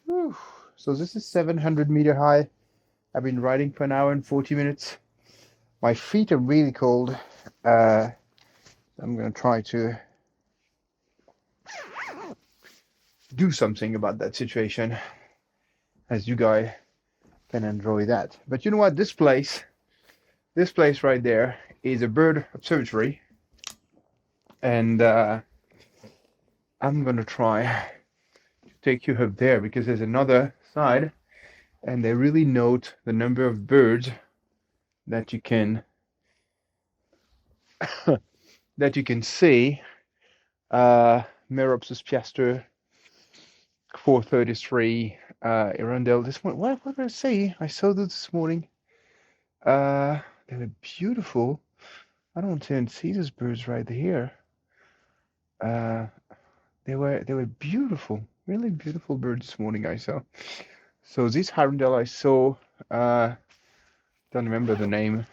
Whew. So this is 700-meter high. I've been riding for an hour and 40 minutes. My feet are really cold. I'm gonna try to do something about that situation, as you guys can enjoy that. But you know what? This place right there is a bird observatory, and I'm gonna try to take you up there because there's another side, and they really note the number of birds that you can that you can see. Meropsis piaster, 433, Arundel. This one, what did I say? I saw this morning. They were beautiful. I don't even see these birds right here. Uh, they were beautiful, really beautiful birds this morning I saw. So this Arundel I saw, uh, don't remember the name.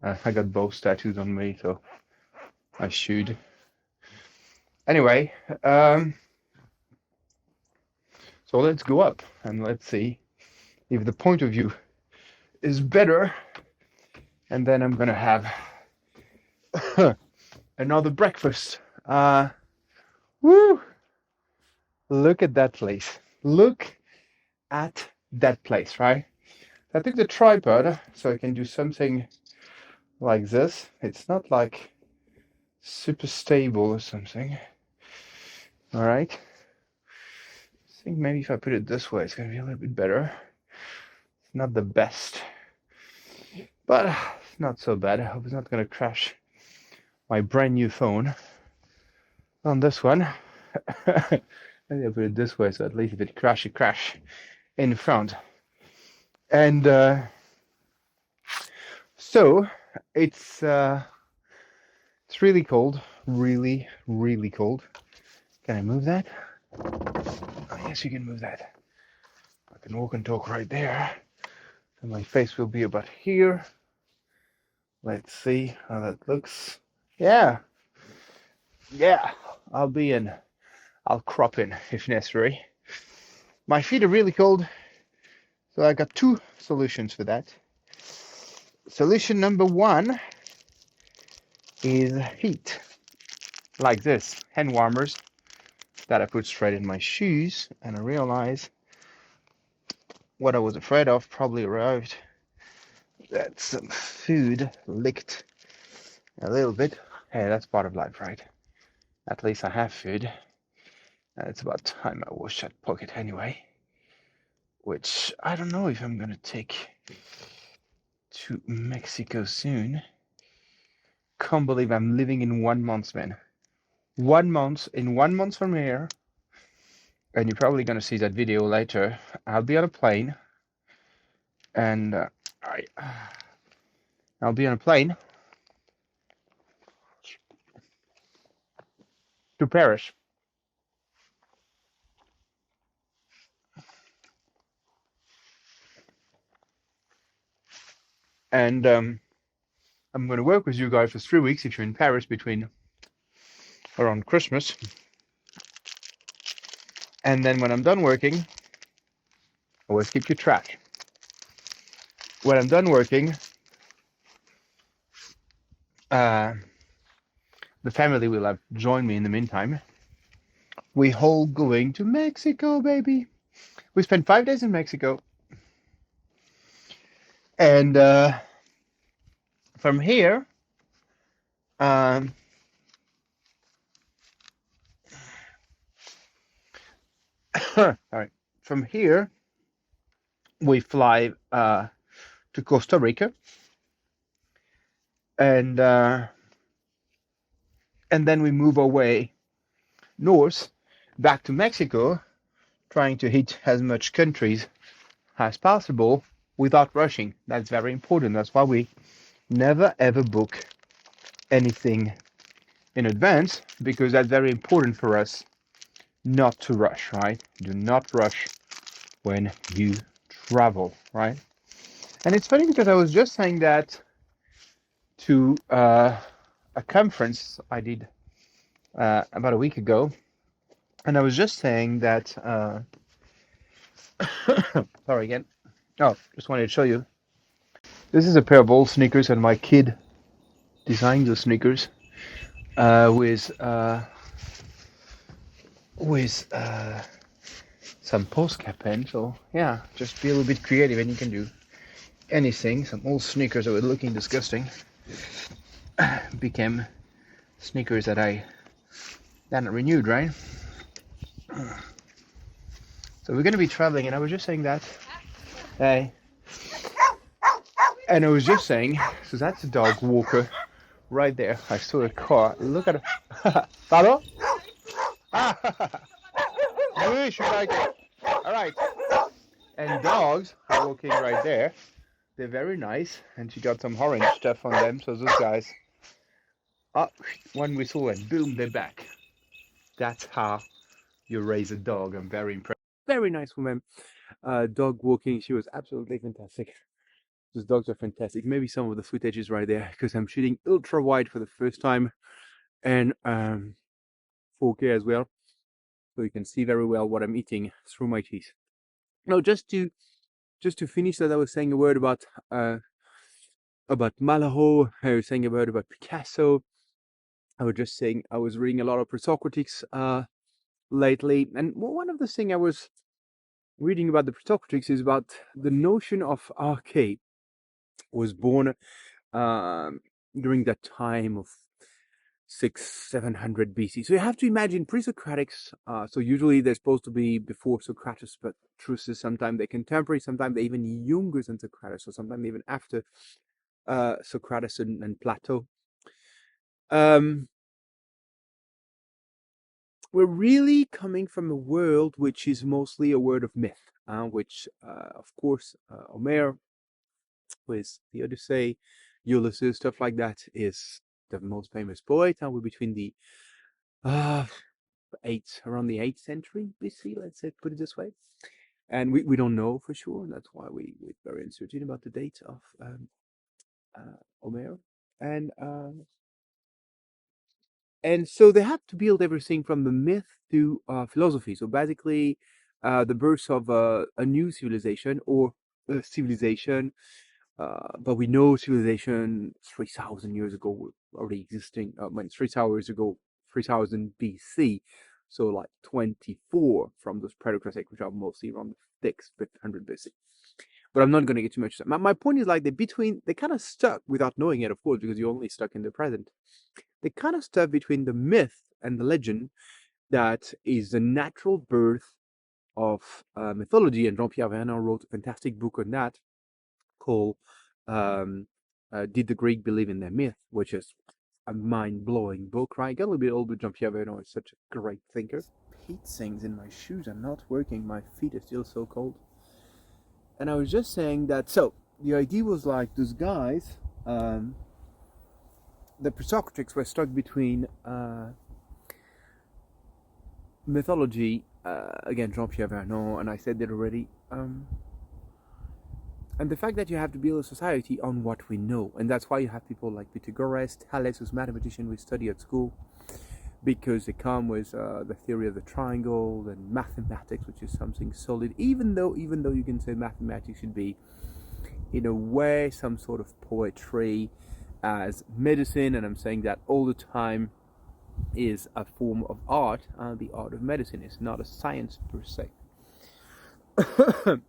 I got both tattoos on me, so I should. Anyway, so let's go up and let's see if the point of view is better, and then I'm gonna have another breakfast. Woo! Look at that place. Look at that place, right? I took the tripod so I can do something like this. It's not like super stable or something. All right. I think maybe if I put it this way, it's gonna be a little bit better. It's not the best, but it's not so bad. I hope it's not gonna crash my brand new phone on this one. Maybe I'll put it this way so at least if it crash in front. And so it's really cold, really, really cold. Can I move that? Oh, yes, you can move that. I can walk and talk right there. And my face will be about here. Let's see how that looks. Yeah, yeah, I'll be in. I'll crop in if necessary. My feet are really cold, so I got two solutions for that. Solution number one is heat, like this, hand warmers that I put straight in my shoes, and I realize what I was afraid of probably arrived. That some food licked a little bit. Hey, that's part of life, right? At least I have food. And it's about time I wash that pocket anyway. Which I don't know if I'm gonna take to Mexico soon. Can't believe I'm living in 1 month, man. 1 month, in 1 month from here, and you're probably gonna see that video later. I'll be on a plane, and I'll be on a plane to Paris. And I'm going to work with you guys for 3 weeks if you're in Paris between around Christmas. And then when I'm done working, I always keep you track. When I'm done working, the family will have joined me in the meantime. We all going to Mexico, baby. We spent 5 days in Mexico. And from here, all right, from here, we fly to Costa Rica, and then we move our way north back to Mexico, trying to hit as much countries as possible without rushing. That's very important. That's why we never ever book anything in advance, because that's very important for us not to rush, right? Do not rush when you travel, right? And it's funny because I was just saying that to a conference I did about a week ago, and I was just saying that Sorry again. Oh, just wanted to show you. This is a pair of old sneakers, and my kid designed those sneakers with some postcard pen. So yeah, just be a little bit creative, and you can do anything. Some old sneakers that were looking disgusting became sneakers that I then renewed, right? So we're gonna be traveling, and I was just saying that. Hey, and I was just saying, so that's a dog walker right there. I saw a car. Look at it. Pardon? Ah, oui, should like it. All right. And dogs are walking right there. They're very nice, and she got some orange stuff on them. So those guys, oh, one whistle and boom, they're back. That's how you raise a dog. I'm very impressed. Very nice woman. Dog walking. She was absolutely fantastic. Those dogs are fantastic. Maybe some of the footage is right there because I'm shooting ultra wide for the first time and 4K as well, so you can see very well what I'm eating through my teeth. No, just to finish that, I was saying a word about Malraux. I was saying a word about Picasso. I was just saying I was reading a lot of pre-Socratics lately, and one of the things I was reading about the pre-Socratics is about the notion of arche was born during that time of 600-700 BC. So you have to imagine pre-Socratics. So usually they're supposed to be before Socrates, but truth is sometimes they're contemporary, sometimes they're even younger than Socrates, or sometimes even after Socrates and Plato. We're really coming from a world which is mostly a world of myth, which, of course, Homer with the Odyssey, Ulysses, stuff like that, is the most famous poet. We're between the around the 8th century BC, let's say, put it this way. And we don't know for sure, and that's why we're very uncertain about the date of Homer. And so they have to build everything from the myth to philosophy. So basically, the birth of a new civilization or a civilization, but we know civilization 3,000 years ago was already existing. 3,000 years ago, 3,000 BC. So like 24 from those Predocratic, which are mostly around the 600 BC. But I'm not going to get too much. My point is like they're kind of stuck without knowing it, of course, because you're only stuck in the present. They kind of stuck between the myth and the legend that is the natural birth of mythology. And Jean-Pierre Vernant wrote a fantastic book on that called Did the Greek Believe in Their Myth, which is a mind-blowing book, right? Got a little bit old, but Jean-Pierre Vernant is such a great thinker. Heat things in my shoes are not working. My feet are still so cold. And I was just saying that, so the idea was like those guys, the pre-Socratics were stuck between mythology, again, Jean-Pierre Vernant, and I said that already, and the fact that you have to build a society on what we know. And that's why you have people like Pythagoras, Thales, who's a mathematician we study at school, because they come with the theory of the triangle and mathematics, which is something solid, even though you can say mathematics should be, in a way, some sort of poetry as medicine, and I'm saying that all the time, is a form of art. The art of medicine is not a science per se.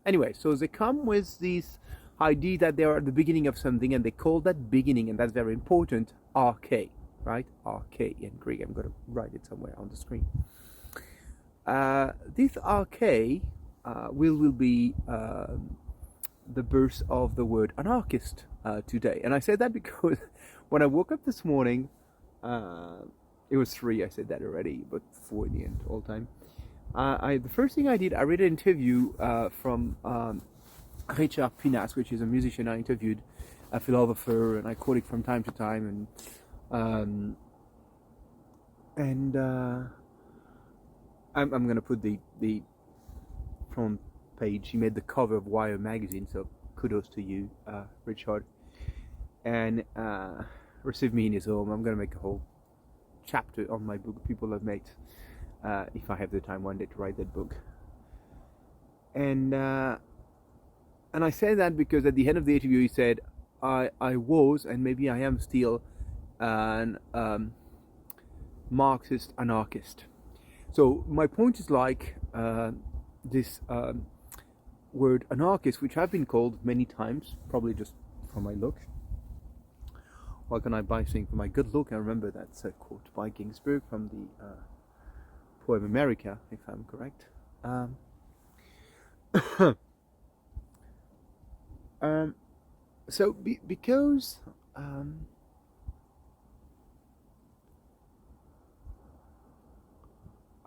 Anyway, so they come with this idea that they are at the beginning of something, and they call that beginning, and that's very important, arche, right? Arche in Greek. I'm going to write it somewhere on the screen. This arche will be the birth of the word anarchist today. And I say that because when I woke up this morning, it was 3, I said that already, but 4 in the end, all time. The first thing I did, I read an interview from Richard Pinas, which is a musician I interviewed, a philosopher, and I quote it from time to time. And I'm going to put the front page. He made the cover of Wire magazine, so kudos to you, Richard. And received me in his home. I'm going to make a whole chapter on my book, People Have Made, if I have the time one day to write that book. And I say that because at the end of the interview he said, I was, and maybe I am still, an Marxist anarchist. So my point is like this word anarchist, which I've been called many times, probably just for my look. Why can I buy things for my good look? I remember that's a quote by Ginsberg from the poem America, if I'm correct. So because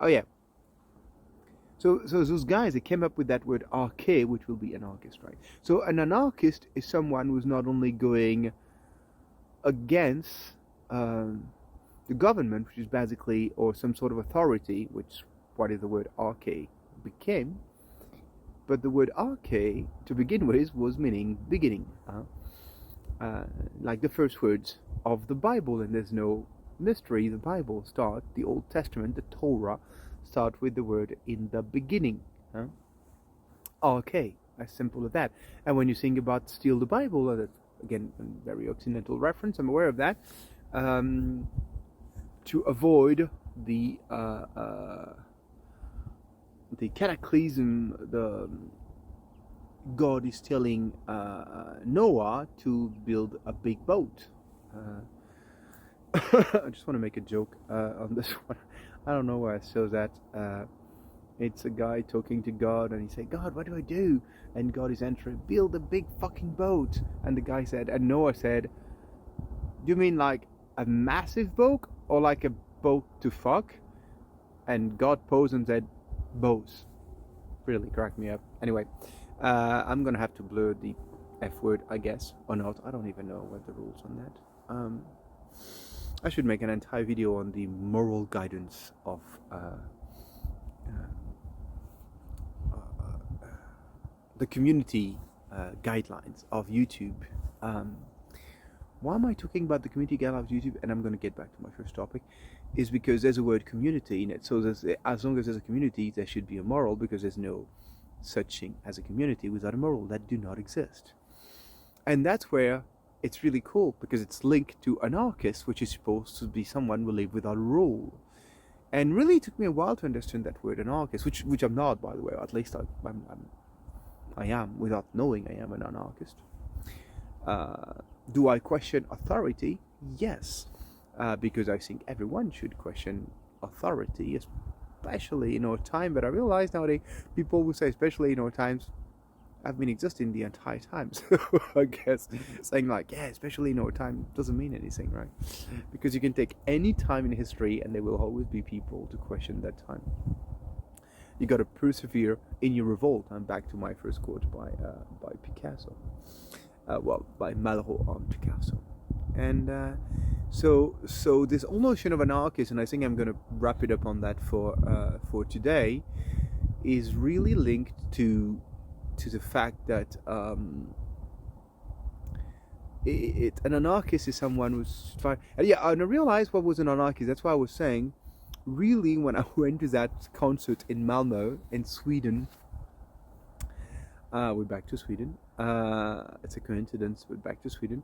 oh yeah, so those guys, they came up with that word arche, which will be anarchist, right? So an anarchist is someone who's not only going against the government, which is basically, or some sort of authority, which what is the word arche became, but the word arche to begin with was meaning beginning, like the first words of the Bible, and there's no mystery. The Bible starts, the Old Testament, the Torah, start with the word in the beginning. Arche, as simple as that. And when you think about steal the Bible, that's again a very Occidental reference, I'm aware of that, to avoid the cataclysm, the God is telling Noah to build a big boat. I just want to make a joke on this one. I don't know why I saw that. It's a guy talking to God, and he said, God, what do I do? And God is answering, build a big fucking boat. And the guy said, and Noah said, do you mean like a massive boat or like a boat to fuck? And God posed and said, both. Really cracked me up. Anyway, I'm gonna have to blur the F word, I guess, or not. I don't even know what the rules on that. I should make an entire video on the moral guidance of the community guidelines of YouTube. Why am I talking about the community guidelines of YouTube? And I'm going to get back to my first topic, is because there's a word community in it. So as long as there's a community, there should be a moral, because there's no such thing as a community without a moral. That do not exist. And that's where it's really cool, because it's linked to anarchist, which is supposed to be someone who live without a rule. And really, it took me a while to understand that word anarchist, which I'm not, by the way. At least I am, without knowing I am an anarchist. Do I question authority? Yes, because I think everyone should question authority, especially in our time. But I realize nowadays, people will say, especially in our times, I've been existing the entire time. So I guess saying like, yeah, especially in our time doesn't mean anything, right? Because you can take any time in history and there will always be people to question that time. You got to persevere in your revolt. I'm back to my first quote by Picasso. By Malraux on Picasso. And so this whole notion of anarchist, and I think I'm going to wrap it up on that for today, is really linked to the fact that an anarchist is someone who's trying. And I realized what was an anarchist. That's why I was saying, really, when I went to that concert in Malmö in Sweden. We're back to Sweden. It's a coincidence, but back to Sweden.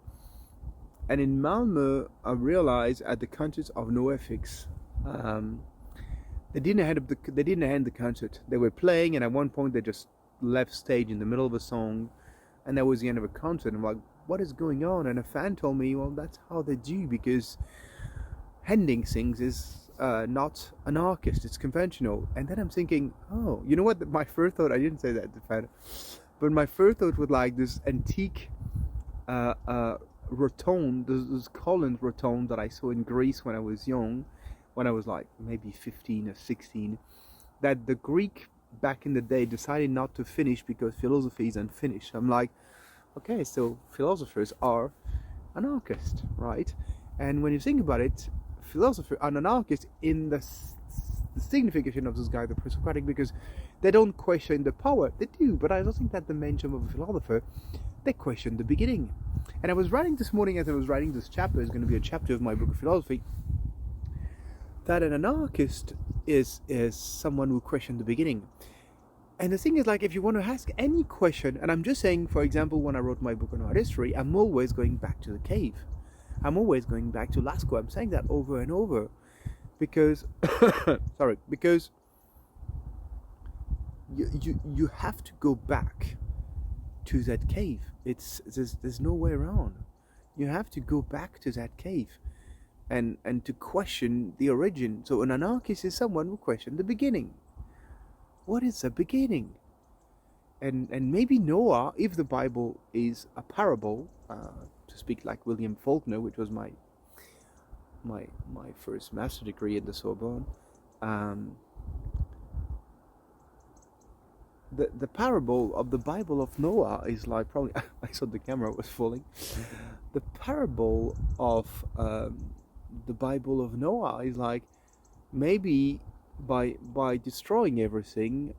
And in Malmö, I realized at the concert of NoFX, they didn't end the concert. They were playing, and at one point they just left stage in the middle of a song, and that was the end of a concert. I'm like, what is going on? And a fan told me, well, that's how they do, because ending things is not anarchist, it's conventional. And then I'm thinking, oh, you know what? My first thought, I didn't say that to fan, but my first thought was like this antique rotonde, this column rotonde that I saw in Greece when I was young, when I was like maybe 15 or 16, that the Greek back in the day decided not to finish because philosophy is unfinished. I'm like, okay, so philosophers are anarchists, right? And when you think about it, philosophers are anarchists in the signification of this guy, the pre-Socratic, because they don't question the power. They do, but I don't think that the main job of a philosopher, they question the beginning. And I was writing this morning, as I was writing this chapter, it's going to be a chapter of my book of philosophy, that an anarchist is someone who questions the beginning. But I don't think that the main job of a philosopher, they question the beginning. And I was writing this morning, as I was writing this chapter, it's going to be a chapter of my book of philosophy, that an anarchist is someone who questions the beginning. But I don't think that the main job of a philosopher, they question the beginning. And the thing is, like, if you want to ask any question, and I'm just saying, for example, when I wrote my book on art history, I'm always going back to the cave. I'm always going back to Lascaux. I'm saying that over and over because, sorry, because you have to go back to that cave. There's no way around. You have to go back to that cave and to question the origin. So an anarchist is someone who questions the beginning. What is the beginning? And maybe Noah, if the Bible is a parable, to speak like William Faulkner, which was my first master degree at the Sorbonne, the parable of the Bible of Noah is like, probably I thought the camera was falling. The parable of the Bible of Noah is like, maybe by destroying everything,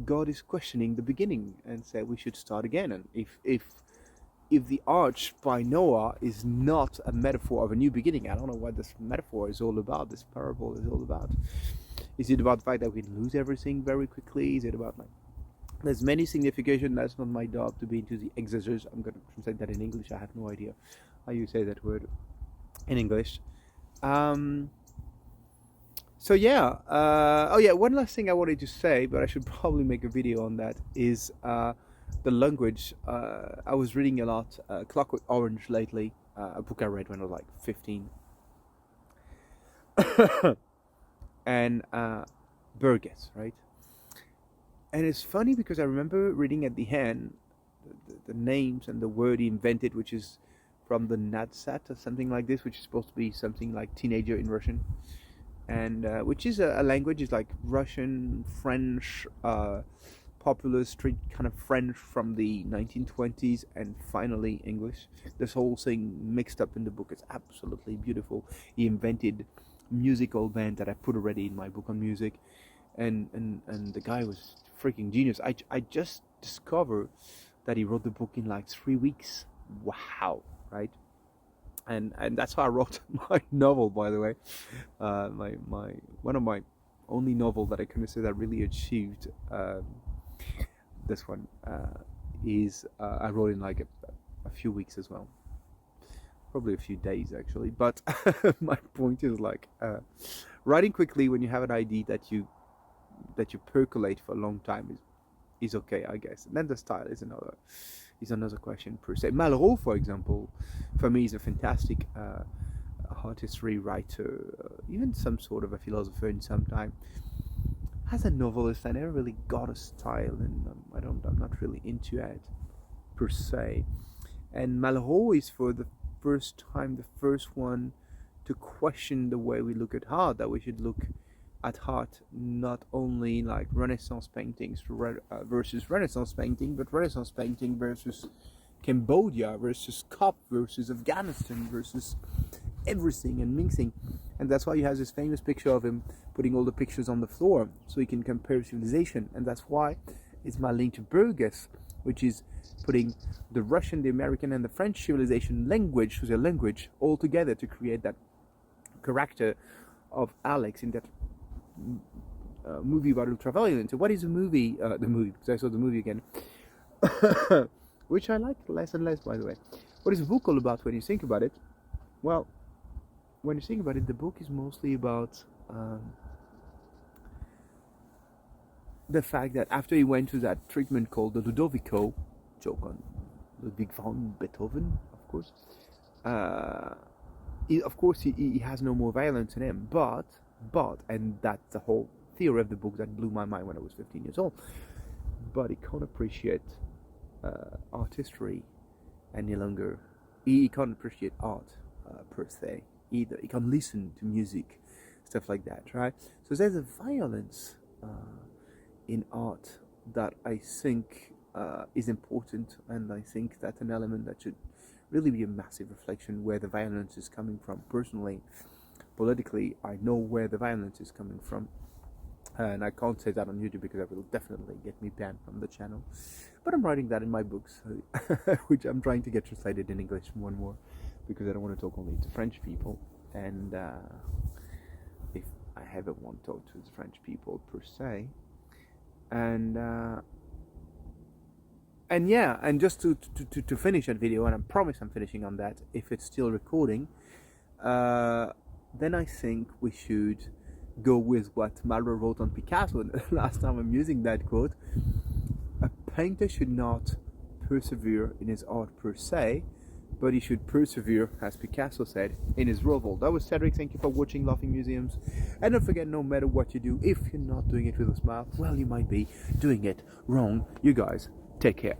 God is questioning the beginning and said we should start again. And if the arch by Noah is not a metaphor of a new beginning, I don't know what this metaphor is all about. This parable is all about. Is it about the fact that we lose everything very quickly? Is it about, like, there's many significations. That's not my job to be into the exegesis. I'm going to translate that in English. I have no idea how you say that word in English. So yeah, oh yeah, one last thing I wanted to say, but I should probably make a video on that, is the language. I was reading a lot Clockwork Orange lately, a book I read when I was like 15. And Burgess, right? And it's funny because I remember reading at the end the names and the word he invented, which is from the Nadsat or something like this, which is supposed to be something like teenager in Russian. And which is a language, is like Russian, French, popular street kind of French from the 1920s, and finally English. This whole thing mixed up in the book is absolutely beautiful. He invented musical band that I put already in my book on music, and the guy was freaking genius. I just discovered that he wrote the book in like 3 weeks. Wow, right? And that's how I wrote my novel, by the way. My one of my only novel that I consider that really achieved this one is I wrote in like a few weeks as well, probably a few days actually. But my point is, like, writing quickly when you have an idea that you percolate for a long time is okay, I guess. And then the style is another question per se. Malraux, for example, for me is a fantastic art history writer, even some sort of a philosopher in some time. As a novelist, I never really got a style, and I'm not really into it per se. And Malraux is for the first time the first one to question the way we look at art, that we should look at art not only like Renaissance paintings versus Renaissance painting, but Renaissance painting versus Cambodia versus Cop versus Afghanistan versus everything, and mixing. And that's why he has this famous picture of him putting all the pictures on the floor so he can compare civilization. And that's why it's my link to Burgess, which is putting the Russian, the American, and the French civilization language to their language all together to create that character of Alex in that movie about ultraviolence. So what is the movie? The movie, because I saw the movie again, which I like less and less, by the way. What is the book all about when you think about it? Well, when you think about it, the book is mostly about the fact that after he went through that treatment called the Ludovico, joke on Ludwig van Beethoven, of course. He has no more violence in him, but, and that's the whole theory of the book that blew my mind when I was 15 years old, but he can't appreciate art history any longer. He can't appreciate art per se either. He can't listen to music, stuff like that, right? So there's a violence in art that I think is important, and I think that's an element that should really be a massive reflection where the violence is coming from. Personally, politically, I know where the violence is coming from, and I can't say that on YouTube because that will definitely get me banned from the channel. But I'm writing that in my books, which I'm trying to get translated in English more and more, because I don't want to talk only to French people. And if I ever want to talk to the French people per se, And yeah, and just to finish that video, and I promise I'm finishing on that if it's still recording, then I think we should go with what Malraux wrote on Picasso. Last time I'm using that quote: a painter should not persevere in his art per se, but he should persevere, as Picasso said, in his revolt. That was Cedric. Thank you for watching Laughing Museums. And don't forget, no matter what you do, if you're not doing it with a smile, well, you might be doing it wrong. You guys, take care.